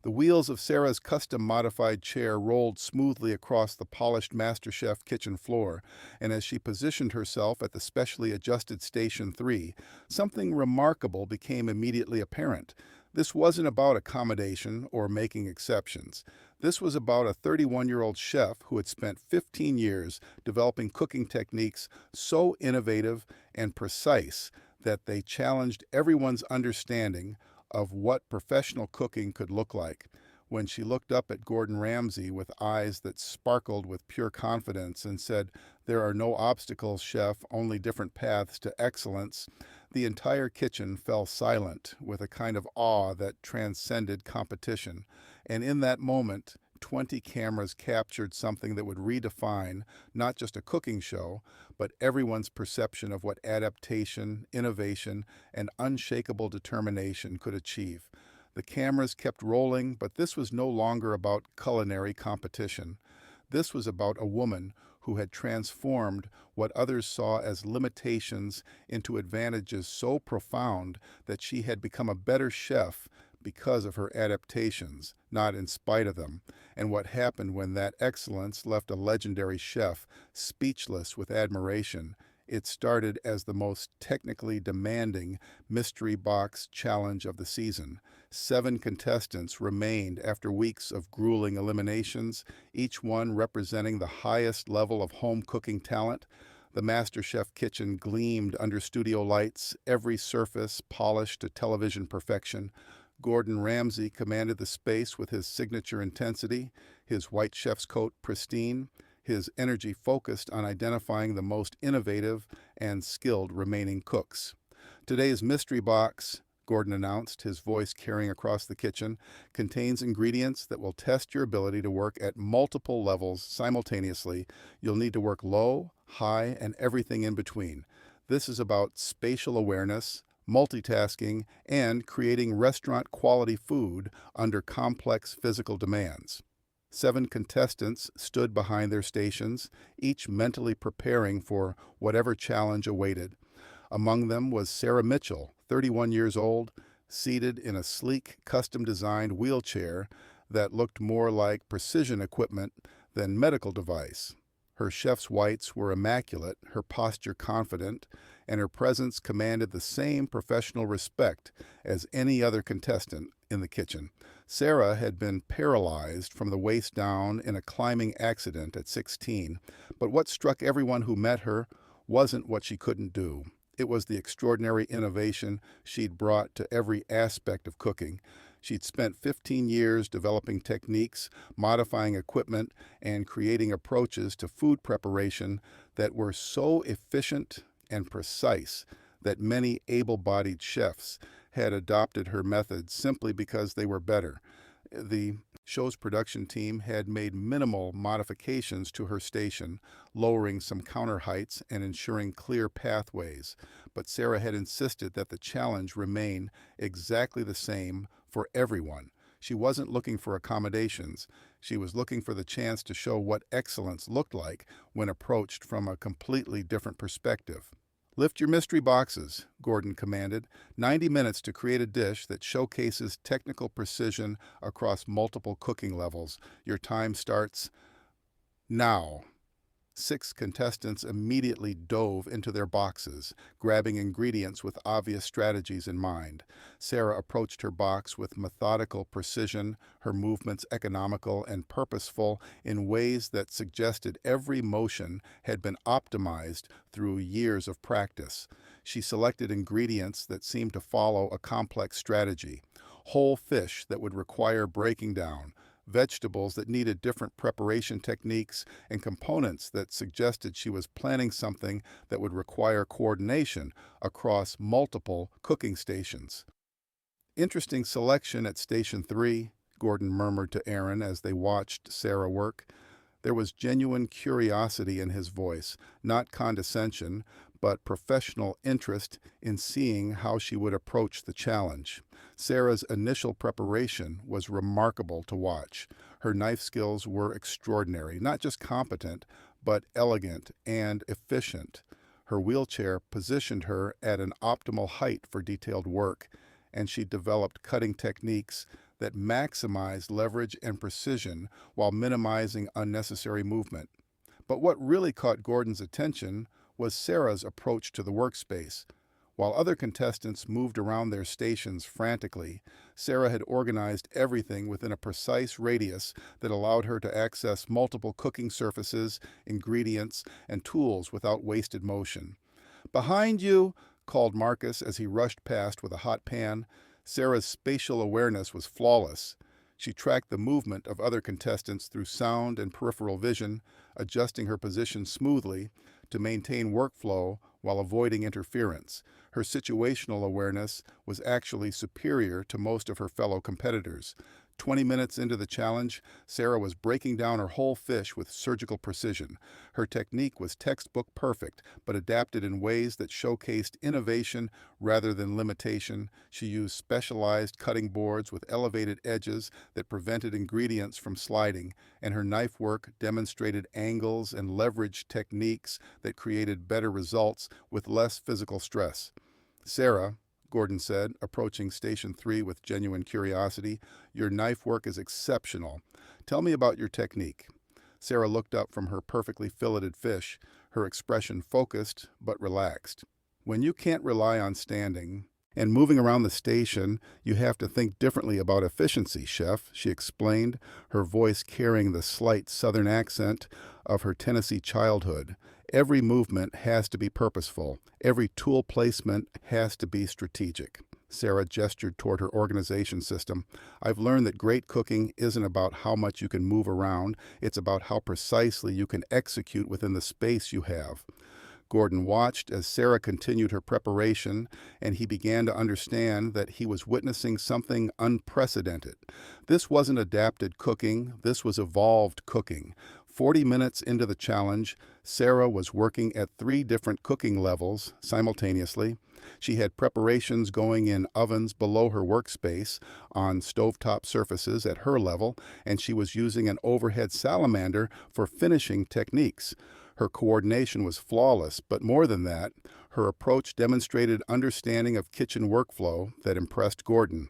The wheels of Sarah's custom-modified chair rolled smoothly across the polished MasterChef kitchen floor, and as she positioned herself at the specially adjusted Station 3, something remarkable became immediately apparent. This wasn't about accommodation or making exceptions. This was about a 31-year-old chef who had spent 15 years developing cooking techniques so innovative and precise that they challenged everyone's understanding of what professional cooking could look like. When she looked up at Gordon Ramsay with eyes that sparkled with pure confidence and said, "There are no obstacles, chef, only different paths to excellence," the entire kitchen fell silent with a kind of awe that transcended competition. And in that moment, 20 cameras captured something that would redefine not just a cooking show, but everyone's perception of what adaptation, innovation, and unshakable determination could achieve. The cameras kept rolling, but this was no longer about culinary competition. This was about a woman who had transformed what others saw as limitations into advantages so profound that she had become a better chef because of her adaptations, not in spite of them. And what happened when that excellence left a legendary chef speechless with admiration? It started as the most technically demanding mystery box challenge of the season. 7 contestants remained after weeks of grueling eliminations, each one representing the highest level of home cooking talent. The MasterChef kitchen gleamed under studio lights, every surface polished to television perfection. Gordon Ramsay commanded the space with his signature intensity, his white chef's coat pristine, his energy focused on identifying the most innovative and skilled remaining cooks. "Today's mystery box," Gordon announced, his voice carrying across the kitchen, "contains ingredients that will test your ability to work at multiple levels simultaneously. You'll need to work low, high, and everything in between. This is about spatial awareness, multitasking, and creating restaurant-quality food under complex physical demands." 7 contestants stood behind their stations, each mentally preparing for whatever challenge awaited. Among them was Sarah Mitchell, 31 years old, seated in a sleek, custom-designed wheelchair that looked more like precision equipment than medical device. Her chef's whites were immaculate, her posture confident, and her presence commanded the same professional respect as any other contestant in the kitchen. Sarah had been paralyzed from the waist down in a climbing accident at 16, but what struck everyone who met her wasn't what she couldn't do. It was the extraordinary innovation she'd brought to every aspect of cooking. She'd spent 15 years developing techniques, modifying equipment, and creating approaches to food preparation that were so efficient and precise that many able-bodied chefs had adopted her methods simply because they were better. The show's production team had made minimal modifications to her station, lowering some counter heights and ensuring clear pathways, but Sarah had insisted that the challenge remain exactly the same for everyone. She wasn't looking for accommodations. She was looking for the chance to show what excellence looked like when approached from a completely different perspective. "Lift your mystery boxes," Gordon commanded. 90 minutes to create a dish that showcases technical precision across multiple cooking levels. Your time starts now. 6 contestants immediately dove into their boxes, grabbing ingredients with obvious strategies in mind. Sarah approached her box with methodical precision, her movements economical and purposeful in ways that suggested every motion had been optimized through years of practice. She selected ingredients that seemed to follow a complex strategy: whole fish that would require breaking down, vegetables that needed different preparation techniques, and components that suggested she was planning something that would require coordination across multiple cooking stations. "Interesting selection at Station 3, Gordon murmured to Aaron as they watched Sarah work. There was genuine curiosity in his voice, not condescension, but professional interest in seeing how she would approach the challenge. Sarah's initial preparation was remarkable to watch. Her knife skills were extraordinary, not just competent, but elegant and efficient. Her wheelchair positioned her at an optimal height for detailed work, and she developed cutting techniques that maximized leverage and precision while minimizing unnecessary movement. But what really caught Gordon's attention was Sarah's approach to the workspace. While other contestants moved around their stations frantically, Sarah had organized everything within a precise radius that allowed her to access multiple cooking surfaces, ingredients, and tools without wasted motion. "Behind you!" called Marcus as he rushed past with a hot pan. Sarah's spatial awareness was flawless. She tracked the movement of other contestants through sound and peripheral vision, adjusting her position smoothly to maintain workflow while avoiding interference. Her situational awareness was actually superior to most of her fellow competitors. 20 minutes into the challenge, Sarah was breaking down her whole fish with surgical precision. Her technique was textbook perfect, but adapted in ways that showcased innovation rather than limitation. She used specialized cutting boards with elevated edges that prevented ingredients from sliding, and her knife work demonstrated angles and leverage techniques that created better results with less physical stress. "Sarah," Gordon said, approaching Station 3 with genuine curiosity, "your knife work is exceptional. Tell me about your technique." Sarah looked up from her perfectly filleted fish, her expression focused but relaxed. "When you can't rely on standing and moving around the station, you have to think differently about efficiency, chef," she explained, her voice carrying the slight southern accent of her Tennessee childhood. "Every movement has to be purposeful. Every tool placement has to be strategic." Sarah gestured toward her organization system. "I've learned that great cooking isn't about how much you can move around, it's about how precisely you can execute within the space you have." Gordon watched as Sarah continued her preparation, and he began to understand that he was witnessing something unprecedented. This wasn't adapted cooking, this was evolved cooking. 40 minutes into the challenge, Sarah was working at 3 different cooking levels simultaneously. She had preparations going in ovens below her workspace, on stovetop surfaces at her level, and she was using an overhead salamander for finishing techniques. Her coordination was flawless, but more than that, her approach demonstrated understanding of kitchen workflow that impressed Gordon.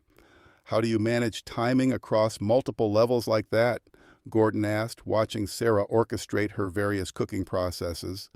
"How do you manage timing across multiple levels like that?" Gordon asked, watching Sarah orchestrate her various cooking processes.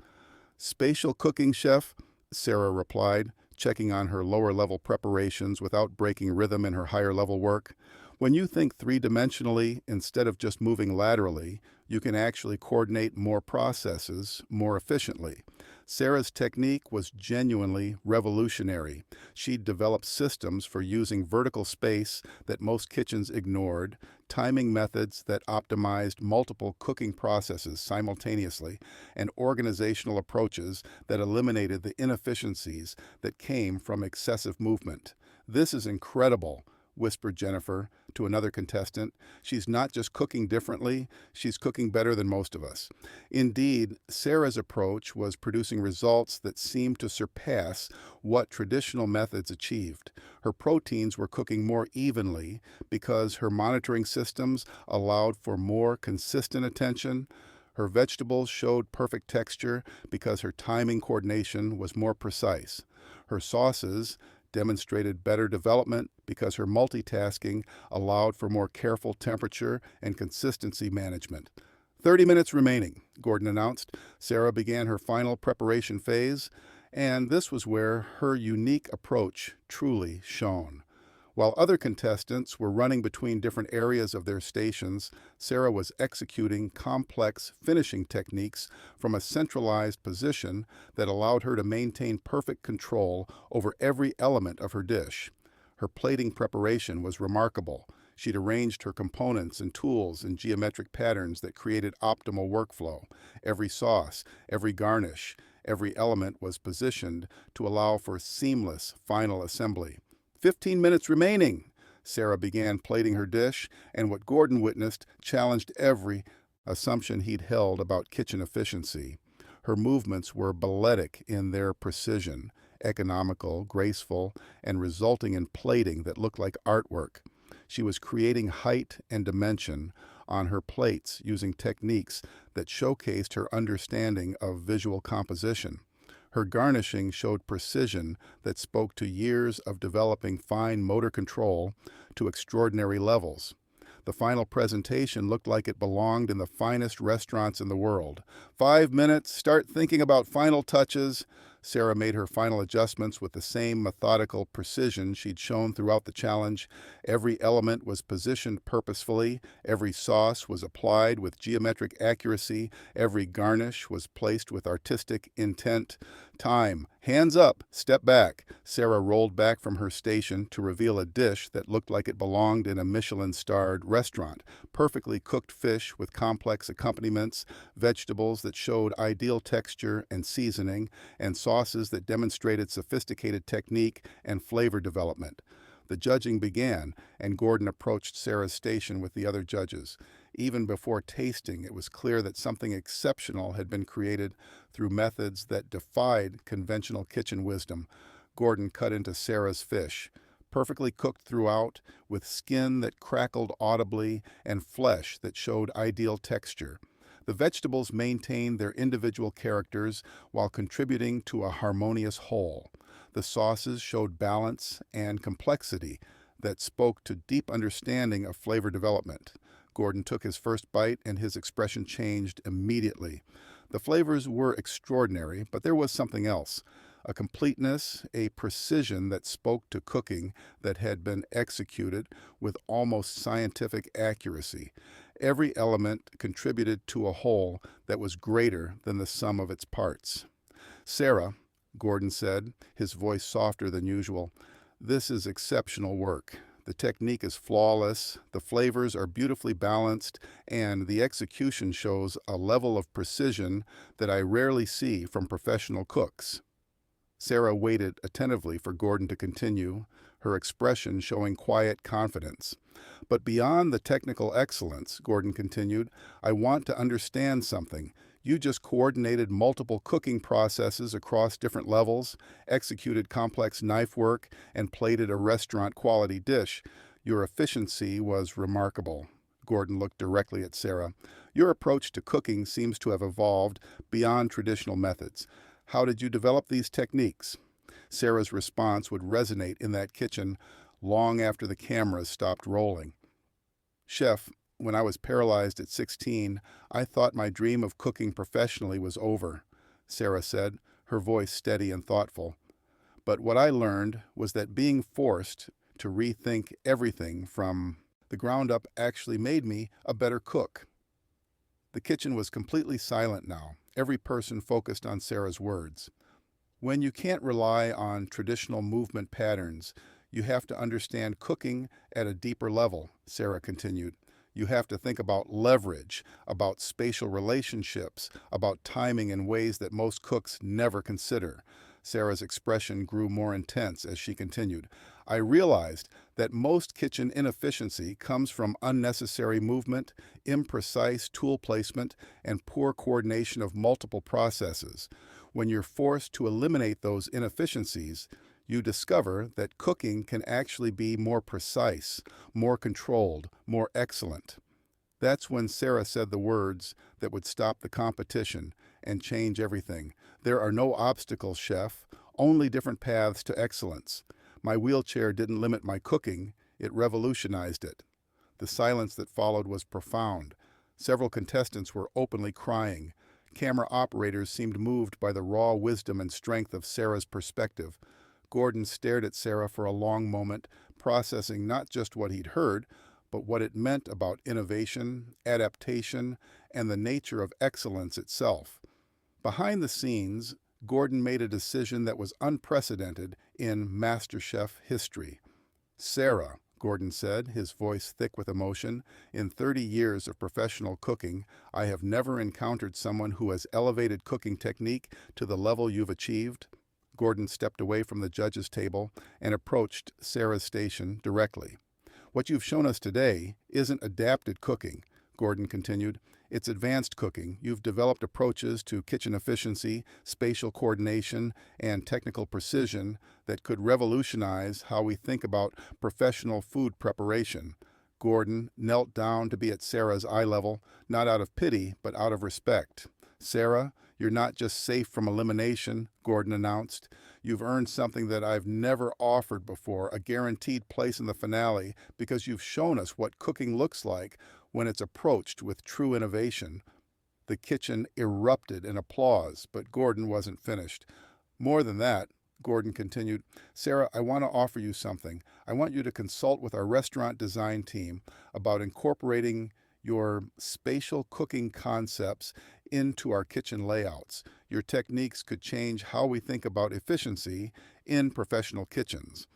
"Spatial cooking, chef," Sarah replied, checking on her lower-level preparations without breaking rhythm in her higher-level work. "When you think three-dimensionally instead of just moving laterally, you can actually coordinate more processes more efficiently." Sarah's technique was genuinely revolutionary. She'd developed systems for using vertical space that most kitchens ignored, timing methods that optimized multiple cooking processes simultaneously, and organizational approaches that eliminated the inefficiencies that came from excessive movement. "This is incredible," whispered Jennifer to another contestant. "She's not just cooking differently, she's cooking better than most of us." Indeed, Sarah's approach was producing results that seemed to surpass what traditional methods achieved. Her proteins were cooking more evenly because her monitoring systems allowed for more consistent attention. Her vegetables showed perfect texture because her timing coordination was more precise. Her sauces demonstrated better development because her multitasking allowed for more careful temperature and consistency management. 30 minutes remaining, Gordon announced. Sarah began her final preparation phase, and this was where her unique approach truly shone. While other contestants were running between different areas of their stations, Sarah was executing complex finishing techniques from a centralized position that allowed her to maintain perfect control over every element of her dish. Her plating preparation was remarkable. She'd arranged her components and tools in geometric patterns that created optimal workflow. Every sauce, every garnish, every element was positioned to allow for seamless final assembly. 15 minutes remaining. Sarah began plating her dish, and what Gordon witnessed challenged every assumption he'd held about kitchen efficiency. Her movements were balletic in their precision, economical, graceful, and resulting in plating that looked like artwork. She was creating height and dimension on her plates using techniques that showcased her understanding of visual composition. Her garnishing showed precision that spoke to years of developing fine motor control to extraordinary levels. The final presentation looked like it belonged in the finest restaurants in the world. 5 minutes, start thinking about final touches. Sarah made her final adjustments with the same methodical precision she'd shown throughout the challenge. Every element was positioned purposefully, every sauce was applied with geometric accuracy, every garnish was placed with artistic intent. Time. Hands up. Step back. Sarah rolled back from her station to reveal a dish that looked like it belonged in a Michelin-starred restaurant. Perfectly cooked fish with complex accompaniments, vegetables that showed ideal texture and seasoning, and sauces that demonstrated sophisticated technique and flavor development. The judging began, and Gordon approached Sarah's station with the other judges. Even before tasting, it was clear that something exceptional had been created through methods that defied conventional kitchen wisdom. Gordon cut into Sarah's fish, perfectly cooked throughout, with skin that crackled audibly and flesh that showed ideal texture. The vegetables maintained their individual characters while contributing to a harmonious whole. The sauces showed balance and complexity that spoke to deep understanding of flavor development. Gordon took his first bite and his expression changed immediately. The flavors were extraordinary, but there was something else. A completeness, a precision that spoke to cooking that had been executed with almost scientific accuracy. Every element contributed to a whole that was greater than the sum of its parts. "Sarah," Gordon said, his voice softer than usual, "this is exceptional work. The technique is flawless, the flavors are beautifully balanced, and the execution shows a level of precision that I rarely see from professional cooks." Sarah waited attentively for Gordon to continue, her expression showing quiet confidence. "But beyond the technical excellence," Gordon continued, "I want to understand something. You just coordinated multiple cooking processes across different levels, executed complex knife work, and plated a restaurant-quality dish. Your efficiency was remarkable." Gordon looked directly at Sarah. "Your approach to cooking seems to have evolved beyond traditional methods. How did you develop these techniques?" Sarah's response would resonate in that kitchen long after the cameras stopped rolling. "Chef, when I was paralyzed at 16, I thought my dream of cooking professionally was over," Sarah said, her voice steady and thoughtful. "But what I learned was that being forced to rethink everything from the ground up actually made me a better cook." The kitchen was completely silent now, every person focused on Sarah's words. "When you can't rely on traditional movement patterns, you have to understand cooking at a deeper level," Sarah continued. "You have to think about leverage, about spatial relationships, about timing in ways that most cooks never consider." Sarah's expression grew more intense as she continued. "I realized that most kitchen inefficiency comes from unnecessary movement, imprecise tool placement, and poor coordination of multiple processes. When you're forced to eliminate those inefficiencies, you discover that cooking can actually be more precise, more controlled, more excellent." That's when Sarah said the words that would stop the competition and change everything. "There are no obstacles, chef, only different paths to excellence. My wheelchair didn't limit my cooking, it revolutionized it." The silence that followed was profound. Several contestants were openly crying. Camera operators seemed moved by the raw wisdom and strength of Sarah's perspective. Gordon stared at Sarah for a long moment, processing not just what he'd heard, but what it meant about innovation, adaptation, and the nature of excellence itself. Behind the scenes, Gordon made a decision that was unprecedented in MasterChef history. "Sarah," Gordon said, his voice thick with emotion, "in 30 years of professional cooking, I have never encountered someone who has elevated cooking technique to the level you've achieved." Gordon stepped away from the judges' table and approached Sarah's station directly. "What you've shown us today isn't adapted cooking," Gordon continued. "It's advanced cooking. You've developed approaches to kitchen efficiency, spatial coordination, and technical precision that could revolutionize how we think about professional food preparation." Gordon knelt down to be at Sarah's eye level, not out of pity, but out of respect. "Sarah, You're not just safe from elimination, Gordon announced. You've earned something that I've never offered before, a guaranteed place in the finale, because you've shown us what cooking looks like when it's approached with true innovation. The kitchen erupted in applause, but Gordon wasn't finished. More than that, Gordon continued, Sarah, I want to offer you something. I want you to consult with our restaurant design team about incorporating your spatial cooking concepts into our kitchen layouts. Your techniques could change how we think about efficiency in professional kitchens.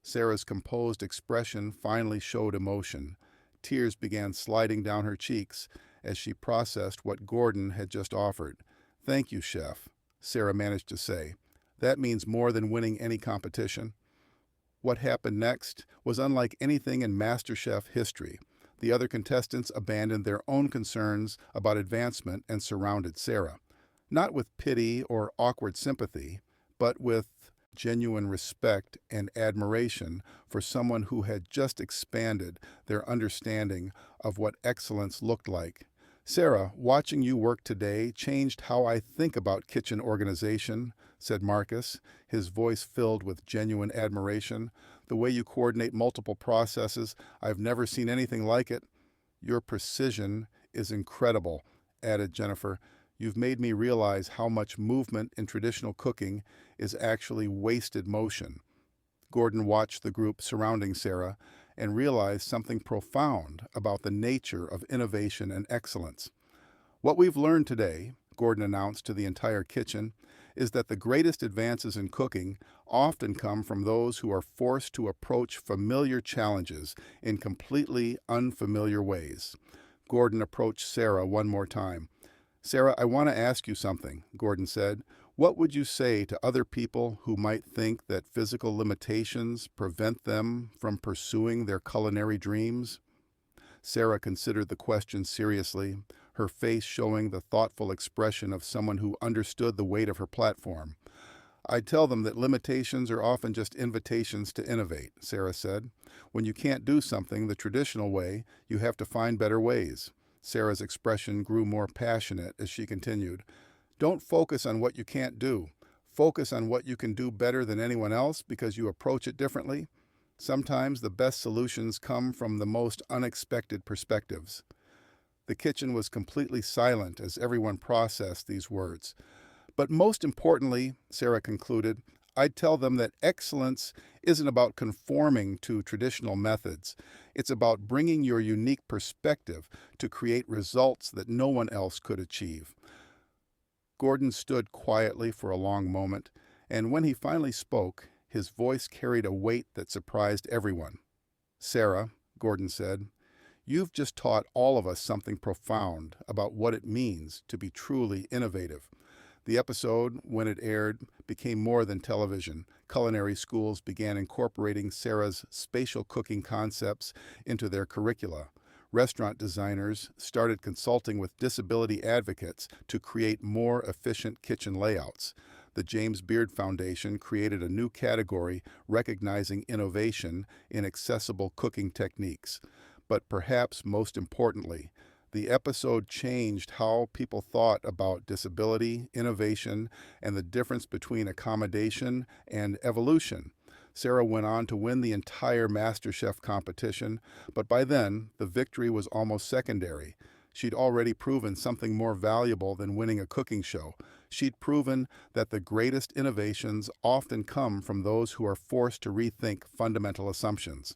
Sarah's composed expression finally showed emotion. Tears began sliding down her cheeks as she processed what Gordon had just offered. Thank you, Chef, Sarah managed to say. That means more than winning any competition. What happened next was unlike anything in MasterChef history. The other contestants abandoned their own concerns about advancement and surrounded Sarah, not with pity or awkward sympathy, but with genuine respect and admiration for someone who had just expanded their understanding of what excellence looked like. Sarah, watching you work today changed how I think about kitchen organization, said Marcus, his voice filled with genuine admiration. The way you coordinate multiple processes, I've never seen anything like it. Your precision is incredible, added Jennifer. You've made me realize how much movement in traditional cooking is actually wasted motion. Gordon watched the group surrounding Sarah and realized something profound about the nature of innovation and excellence. What we've learned today, Gordon announced to the entire kitchen, is that the greatest advances in cooking often come from those who are forced to approach familiar challenges in completely unfamiliar ways. Gordon approached Sarah one more time. Sarah, I want to ask you something, Gordon said. What would you say to other people who might think that physical limitations prevent them from pursuing their culinary dreams? Sarah considered the question seriously, her face showing the thoughtful expression of someone who understood the weight of her platform. I'd tell them that limitations are often just invitations to innovate, Sarah said. When you can't do something the traditional way, you have to find better ways. Sarah's expression grew more passionate as she continued. Don't focus on what you can't do. Focus on what you can do better than anyone else because you approach it differently. Sometimes the best solutions come from the most unexpected perspectives. The kitchen was completely silent as everyone processed these words. But most importantly, Sarah concluded, I'd tell them that excellence isn't about conforming to traditional methods. It's about bringing your unique perspective to create results that no one else could achieve. Gordon stood quietly for a long moment, and when he finally spoke, his voice carried a weight that surprised everyone. Sarah, Gordon said, you've just taught all of us something profound about what it means to be truly innovative. The episode, when it aired, became more than television. Culinary schools began incorporating Sarah's spatial cooking concepts into their curricula. Restaurant designers started consulting with disability advocates to create more efficient kitchen layouts. The James Beard Foundation created a new category recognizing innovation in accessible cooking techniques. But perhaps most importantly, the episode changed how people thought about disability, innovation, and the difference between accommodation and evolution. Sarah went on to win the entire MasterChef competition, but by then, the victory was almost secondary. She'd already proven something more valuable than winning a cooking show. She'd proven that the greatest innovations often come from those who are forced to rethink fundamental assumptions.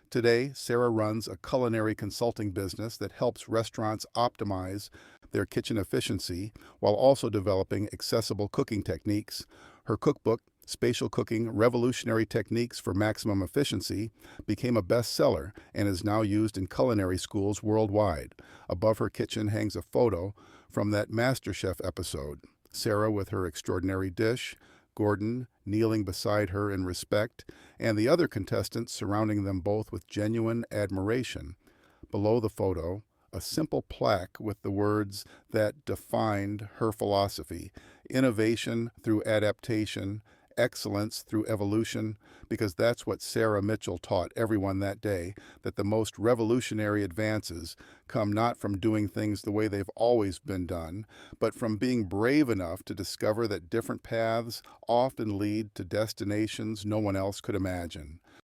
Today, Sarah runs a culinary consulting business that helps restaurants optimize their kitchen efficiency while also developing accessible cooking techniques. Her cookbook, Spatial Cooking: Revolutionary Techniques for Maximum Efficiency, became a bestseller and is now used in culinary schools worldwide. Above her kitchen hangs a photo from that MasterChef episode. Sarah with her extraordinary dish, Gordon kneeling beside her in respect, and the other contestants surrounding them both with genuine admiration. Below the photo, a simple plaque with the words that defined her philosophy: innovation through adaptation, excellence through evolution, because that's what Sarah Mitchell taught everyone that day, that the most revolutionary advances come not from doing things the way they've always been done, but from being brave enough to discover that different paths often lead to destinations no one else could imagine.